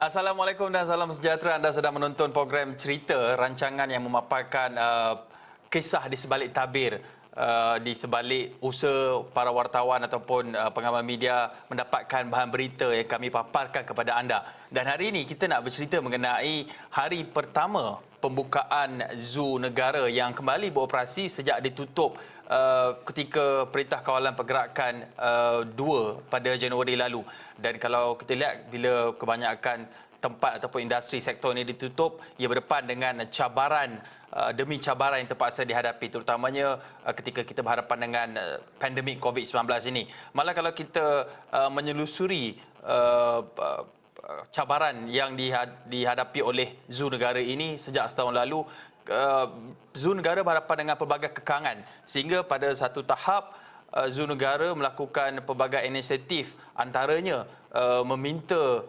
Assalamualaikum dan salam sejahtera. Anda sedang menonton program Cerita, rancangan yang memaparkan kisah di sebalik tabir, di sebalik usaha para wartawan ataupun pengamal media mendapatkan bahan berita yang kami paparkan kepada anda. Dan hari ini kita nak bercerita mengenai hari pertama pembukaan Zoo Negara yang kembali beroperasi sejak ditutup ketika Perintah Kawalan Pergerakan 2 pada Januari lalu. Dan kalau kita lihat bila kebanyakan tempat ataupun industri sektor ini ditutup, ia berdepan dengan cabaran demi cabaran yang terpaksa dihadapi, terutamanya ketika kita berhadapan dengan pandemik COVID-19 ini. Malah kalau kita menyelusuri cabaran yang dihadapi oleh Zoo Negara ini sejak setahun lalu, Zoo Negara berhadapan dengan pelbagai kekangan sehingga pada satu tahap Zoo Negara melakukan pelbagai inisiatif, antaranya meminta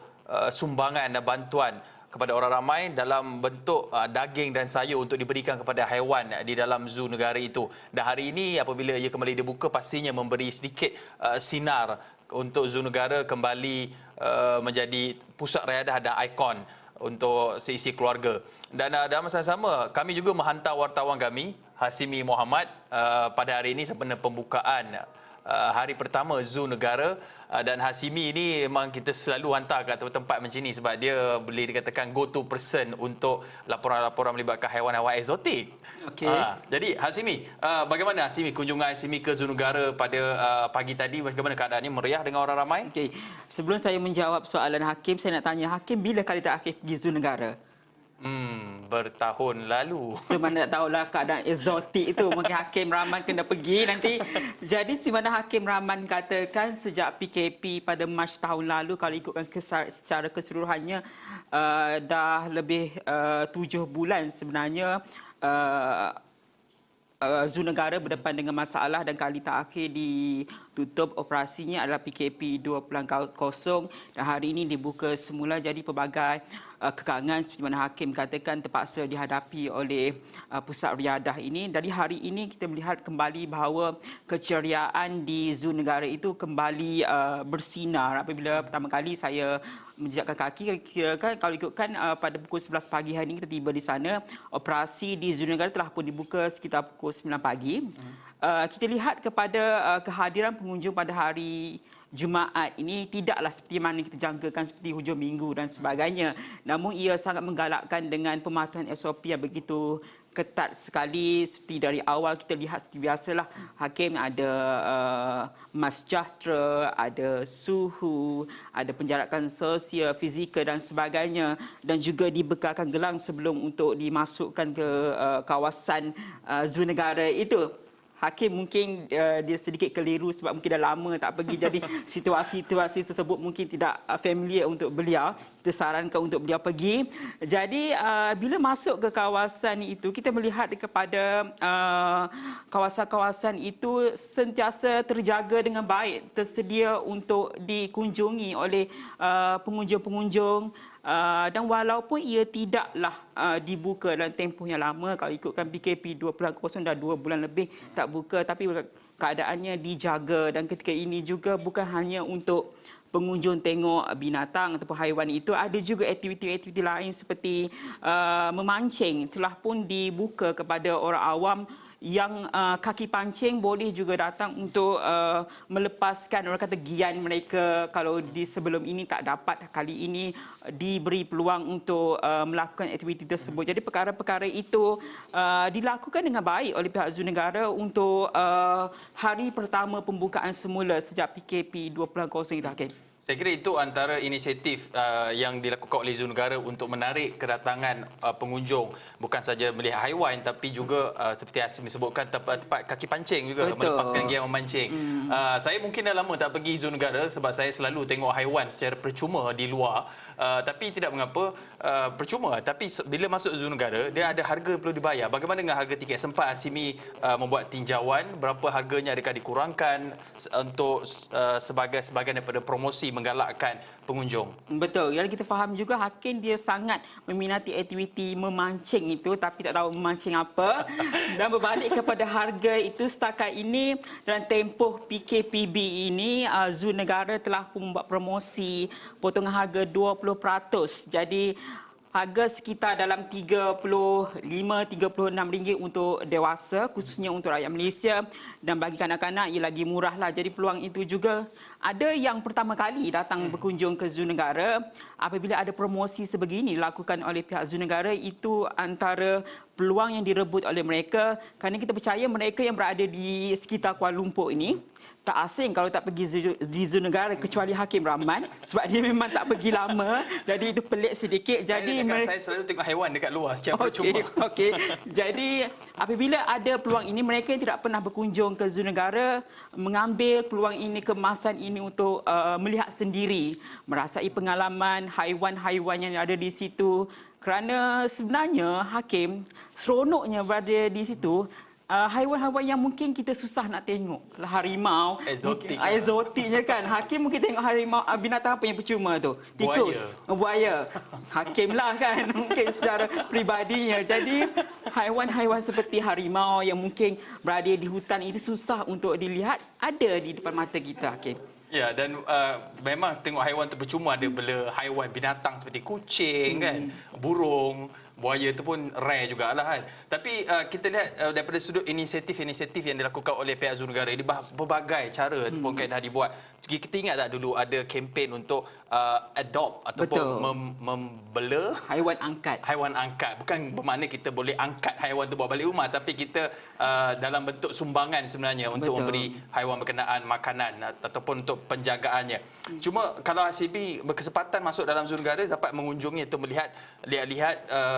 sumbangan dan bantuan kepada orang ramai dalam bentuk daging dan sayur untuk diberikan kepada haiwan di dalam Zoo Negara itu. Dan hari ini apabila ia kembali dibuka, pastinya memberi sedikit sinar untuk Zoo Negara kembali menjadi pusat riadah dan ikon untuk seisi keluarga. Dan dalam masa yang sama, kami juga menghantar wartawan kami, Hasimi Muhammad, pada hari ini sempena pembukaan hari pertama Zoo Negara. Dan Hasimi ini memang kita selalu hantar ke tempat macam ini sebab dia boleh dikatakan go-to person untuk laporan-laporan melibatkan haiwan-haiwan eksotik. Okey. Jadi Hasimi, bagaimana Hasimi kunjungan Hasimi ke Zoo Negara pada pagi tadi? Bagaimana keadaannya, meriah dengan orang ramai? Okey. Sebelum saya menjawab soalan Hakim, saya nak tanya Hakim bila kali terakhir pergi Zoo Negara? Bertahun lalu. So mana tak tahulah keadaan eksotik itu, mungkin Hakim Rahman kena pergi nanti. Jadi si mana Hakim Rahman katakan sejak PKP pada Mac tahun lalu, kalau ikutkan secara keseluruhannya dah lebih 7 bulan sebenarnya Zoo Negara berdepan dengan masalah, dan kali terakhir ditutup operasinya adalah PKP 2.0 dan hari ini dibuka semula. Jadi pelbagai kekangan seperti mana Hakim katakan terpaksa dihadapi oleh pusat riadah ini. Dari hari ini kita melihat kembali bahawa keceriaan di Zoo Negara itu kembali bersinar. Apabila pertama kali saya menjejakkan kaki, kira-kira kalau ikutkan pada pukul 11 pagi hari ini kita tiba di sana, operasi di Zoo Negara telah pun dibuka sekitar pukul 9 pagi. Kita lihat kepada kehadiran pengunjung pada hari Jumaat ini tidaklah seperti mana kita jangkakan seperti hujung minggu dan sebagainya. Namun ia sangat menggalakkan dengan pematuhan SOP yang begitu ketat sekali. Seperti dari awal kita lihat seperti biasalah, Hakim ada mas sejahtera, ada suhu, ada penjarakan sosial, fizikal dan sebagainya, dan juga dibekalkan gelang sebelum untuk dimasukkan ke kawasan Zoo Negara itu. Hakim mungkin dia sedikit keliru sebab mungkin dah lama tak pergi, jadi situasi-situasi tersebut mungkin tidak familiar untuk beliau. Kita sarankan untuk beliau pergi. Jadi bila masuk ke kawasan itu, kita melihat kepada kawasan-kawasan itu sentiasa terjaga dengan baik, tersedia untuk dikunjungi oleh pengunjung-pengunjung. Dan walaupun ia tidaklah dibuka dalam tempoh yang lama, kalau ikutkan PKP 2.0 dah 2 bulan lebih tak buka, tapi keadaannya dijaga. Dan ketika ini juga bukan hanya untuk pengunjung tengok binatang ataupun haiwan itu, ada juga aktiviti-aktiviti lain seperti memancing telah pun dibuka kepada orang awam. Yang kaki pancing boleh juga datang untuk melepaskan orang kata gian mereka kalau di sebelum ini tak dapat, kali ini diberi peluang untuk melakukan aktiviti tersebut. Jadi perkara-perkara itu dilakukan dengan baik oleh pihak Zoo Negara untuk hari pertama pembukaan semula sejak PKP 2.0 itu, Hakim. Saya kira itu antara inisiatif yang dilakukan oleh Zoo Negara untuk menarik kedatangan pengunjung, bukan saja melihat haiwan tapi juga seperti Hasim sebutkan tempat kaki pancing juga. Betul. Melepaskan gian memancing. Saya mungkin dah lama tak pergi Zoo Negara sebab saya selalu tengok haiwan secara percuma di luar, tapi tidak mengapa, percuma. Tapi bila masuk Zoo Negara, dia ada harga yang perlu dibayar. Bagaimana dengan harga tiket? Sempat Hasimi membuat tinjauan berapa harganya, adakah dikurangkan untuk sebagai-sebagian daripada promosi menggalakkan pengunjung? Betul. Yang kita faham juga Hakim dia sangat meminati aktiviti memancing itu, tapi tak tahu memancing apa. Dan berbalik kepada harga itu, setakat ini dalam tempoh PKPB ini Zoo Negara telah pun membuat promosi potongan harga 20%. Jadi harga sekitar dalam RM35-36 untuk dewasa, khususnya untuk rakyat Malaysia, dan bagi kanak-kanak ia lagi murah lah. Jadi peluang itu juga ada yang pertama kali datang berkunjung ke Zoo Negara. Apabila ada promosi sebegini dilakukan oleh pihak Zoo Negara, itu antara peluang yang direbut oleh mereka, kerana kita percaya mereka yang berada di sekitar Kuala Lumpur ini tak asing kalau tak pergi di Zoo Negara, kecuali Hakim Rahman, sebab dia memang tak pergi lama. Jadi itu pelik sedikit. Jadi saya selalu tengok haiwan dekat luar secara percuma. Okey. Jadi apabila ada peluang ini, mereka yang tidak pernah berkunjung ke Zoo Negara mengambil peluang ini, kemasan ini untuk melihat sendiri, merasai pengalaman haiwan-haiwan yang ada di situ. Kerana sebenarnya Hakim, seronoknya berada di situ, haiwan-haiwan yang mungkin kita susah nak tengok. Harimau. Eksotiknya kan. Hakim mungkin tengok harimau, binatang apa yang percuma tu? Tikus. Buaya. Hakim lah kan. Mungkin secara peribadinya. Jadi haiwan-haiwan seperti harimau yang mungkin berada di hutan itu susah untuk dilihat, ada di depan mata kita, Hakim. Ya, dan memang tengok haiwan tu percuma, ada bela haiwan binatang seperti kucing kan, burung, buaya itu pun rare jugalah kan. Tapi kita lihat daripada sudut inisiatif-inisiatif yang dilakukan oleh pihak Zoo Negara ini, berbagai cara ataupun kaedah dibuat. Kita ingat tak dulu ada kempen untuk adopt ataupun membela haiwan angkat. Haiwan angkat. Bukan bermakna kita boleh angkat haiwan tu bawa balik rumah, tapi kita dalam bentuk sumbangan sebenarnya untuk memberi haiwan berkenaan makanan ataupun untuk penjagaannya. Cuma kalau HCB berkesempatan masuk dalam Zoo Negara, dapat mengunjungi atau melihat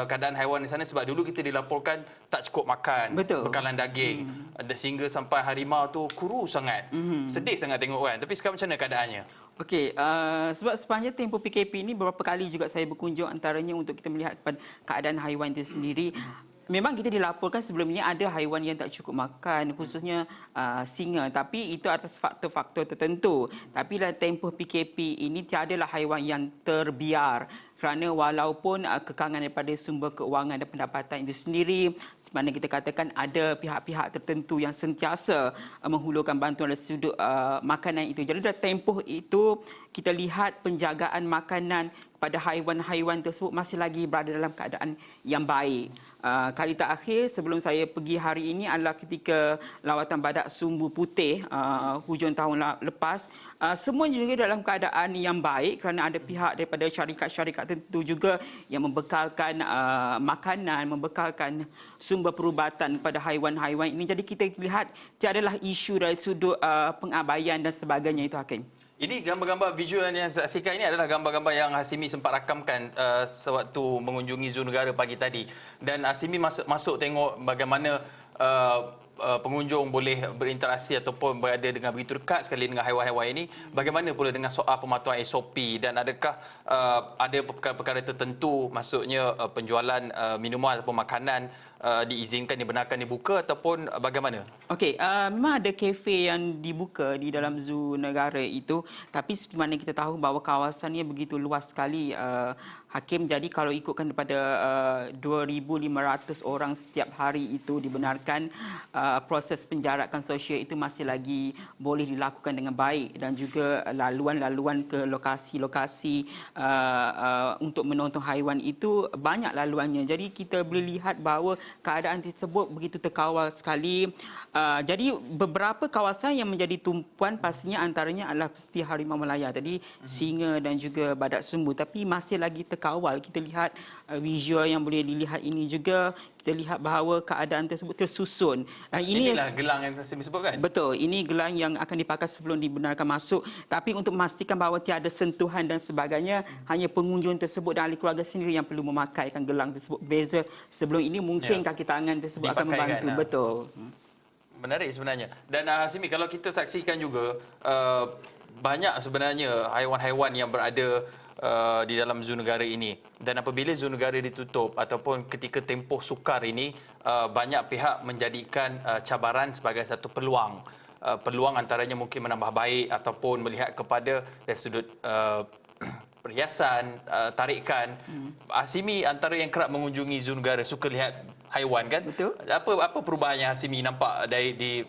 keadaan haiwan di sana, sebab dulu kita dilaporkan tak cukup makan, bekalan daging, sehingga sampai harimau tu kurus sangat. Sedih sangat tengok kan. Tapi sekarang macam mana keadaannya? Okey, sebab sepanjang tempoh PKP ini beberapa kali juga saya berkunjung, antaranya untuk kita melihat keadaan haiwan itu sendiri. Memang kita dilaporkan sebelum ini ada haiwan yang tak cukup makan, khususnya singa. Tapi itu atas faktor-faktor tertentu. Tapi dalam tempoh PKP ini tiadalah haiwan yang terbiar. Kerana walaupun kekangan daripada sumber keuangan dan pendapatan itu sendiri, mana kita katakan ada pihak-pihak tertentu yang sentiasa menghulurkan bantuan dari sudut makanan itu. Jadi dalam tempoh itu kita lihat penjagaan makanan kepada haiwan-haiwan tersebut masih lagi berada dalam keadaan yang baik. Kali terakhir sebelum saya pergi hari ini adalah ketika lawatan badak sumbu putih hujung tahun lepas. Semua juga dalam keadaan yang baik kerana ada pihak daripada syarikat-syarikat tertentu juga yang membekalkan makanan, membekalkan sumber perubatan kepada haiwan-haiwan ini. Jadi kita lihat tiadalah isu dari sudut pengabaian dan sebagainya itu, Hakim. Ini gambar-gambar visual yang saya saksikan ini adalah gambar-gambar yang Hasimi sempat rakamkan sewaktu mengunjungi Zoo Negara pagi tadi. Dan Hasimi masuk tengok bagaimana pengunjung boleh berinteraksi ataupun berada dengan begitu dekat sekali dengan haiwan-haiwan ini. Bagaimana pula dengan soal pematuhan SOP, dan adakah ada perkara-perkara tertentu, maksudnya penjualan minuman ataupun makanan diizinkan, dibenarkan dibuka ataupun bagaimana? Okey, memang ada kafe yang dibuka di dalam Zoo Negara itu, tapi seperti mana kita tahu bahawa kawasannya begitu luas sekali, Hakim. Jadi kalau ikutkan daripada 2,500 orang setiap hari itu dibenarkan, proses penjarakan sosial itu masih lagi boleh dilakukan dengan baik, dan juga laluan-laluan ke lokasi-lokasi untuk menonton haiwan itu banyak laluannya. Jadi kita boleh lihat bahawa keadaan tersebut begitu terkawal sekali. Jadi beberapa kawasan yang menjadi tumpuan pastinya antaranya adalah seperti harimau Melaya tadi, singa dan juga badak sumbu, tapi masih lagi terkawal. Kita lihat visual yang boleh dilihat ini juga, kita lihat bahawa keadaan tersebut tersusun. Inilah gelang yang saya sebutkan. Betul, ini gelang yang akan dipakai sebelum dibenarkan masuk. Tapi untuk memastikan bahawa tiada sentuhan dan sebagainya, hanya pengunjung tersebut dan ahli keluarga sendiri yang perlu memakaikan gelang tersebut. Beza sebelum ini mungkin kaki tangan tersebut akan membantu. Betul. Menarik sebenarnya. Dan Hasimi, kalau kita saksikan juga banyak sebenarnya haiwan-haiwan yang berada di dalam Zoo Negara ini. Dan apabila Zoo Negara ditutup ataupun ketika tempoh sukar ini, banyak pihak menjadikan cabaran sebagai satu peluang. Peluang antaranya mungkin menambah baik ataupun melihat kepada dari sudut perhiasan, tarikan. Hasimi antara yang kerap mengunjungi Zoo Negara, suka lihat haiwan kan? Betul. Apa perubahan yang Hasimi nampak dari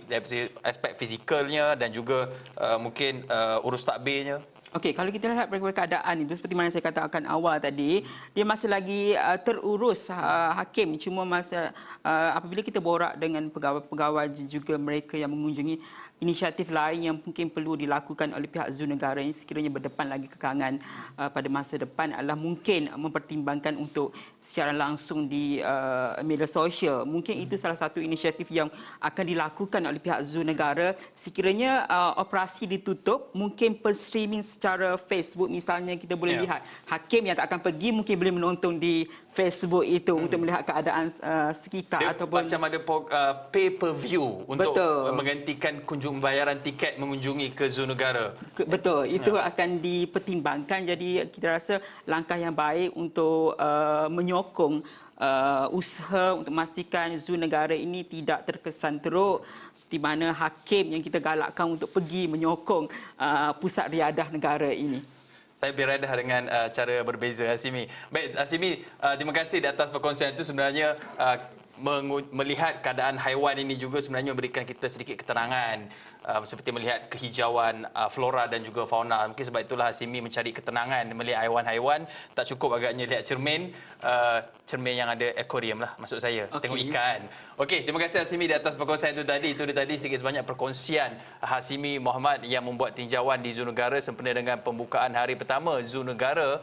aspek fizikalnya dan juga mungkin urus takbirnya? Okey, kalau kita lihat keadaan itu seperti mana saya katakan awal tadi, dia masih lagi terurus hakim. Cuma apabila kita borak dengan pegawai-pegawai juga mereka yang mengunjungi, inisiatif lain yang mungkin perlu dilakukan oleh pihak Zoo Negara ini sekiranya berdepan lagi kekangan pada masa depan adalah mungkin mempertimbangkan untuk secara langsung di media sosial. Mungkin itu salah satu inisiatif yang akan dilakukan oleh pihak Zoo Negara. Sekiranya operasi ditutup, mungkin streaming secara Facebook misalnya kita boleh lihat hakim yang tak akan pergi mungkin boleh menonton di Facebook itu untuk melihat keadaan sekitar dia ataupun macam ada pay per view untuk menggantikan bayaran tiket mengunjungi ke Zoo Negara. Betul, itu akan dipertimbangkan. Jadi kita rasa langkah yang baik untuk menyokong usaha untuk memastikan Zoo Negara ini tidak terkesan teruk seperti mana hakim yang kita galakkan untuk pergi menyokong pusat riadah negara ini. Saya beredah dengan cara berbeza, Hasimi. Baik, Hasimi, terima kasih di atas perkongsian itu. Sebenarnya melihat keadaan haiwan ini juga sebenarnya memberikan kita sedikit ketenangan. Seperti melihat kehijauan flora dan juga fauna. Mungkin sebab itulah Hasimi mencari ketenangan melihat haiwan-haiwan. Tak cukup agaknya lihat cermin yang ada akuarium lah, maksud saya. Okay. Tengok ikan. Okey, terima kasih Hasimi di atas perkongsian itu tadi. Itu dia tadi sedikit sebanyak perkongsian Hasimi Mohamad yang membuat tinjauan di Zoo Negara sempena dengan pembukaan hari pertama Zoo Negara.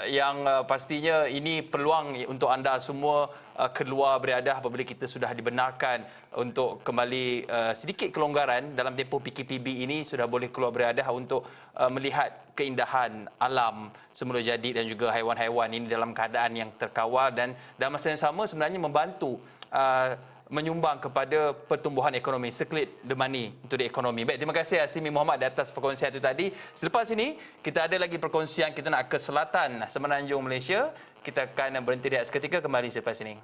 Yang pastinya ini peluang untuk anda semua keluar beriadah apabila kita sudah dibenarkan untuk kembali sedikit kelonggaran dalam tempoh PKPB ini, sudah boleh keluar beriadah untuk melihat keindahan alam semula jadi dan juga haiwan-haiwan ini dalam keadaan yang terkawal dan dalam masa yang sama sebenarnya membantu menyumbang kepada pertumbuhan ekonomi, circulate the money untuk the ekonomi. Baik, terima kasih Hasimi Mohamad di atas perkongsian itu tadi. Selepas ini, kita ada lagi perkongsian, kita nak ke selatan Semenanjung Malaysia. Kita akan berhenti rehat seketika, kembali selepas ini.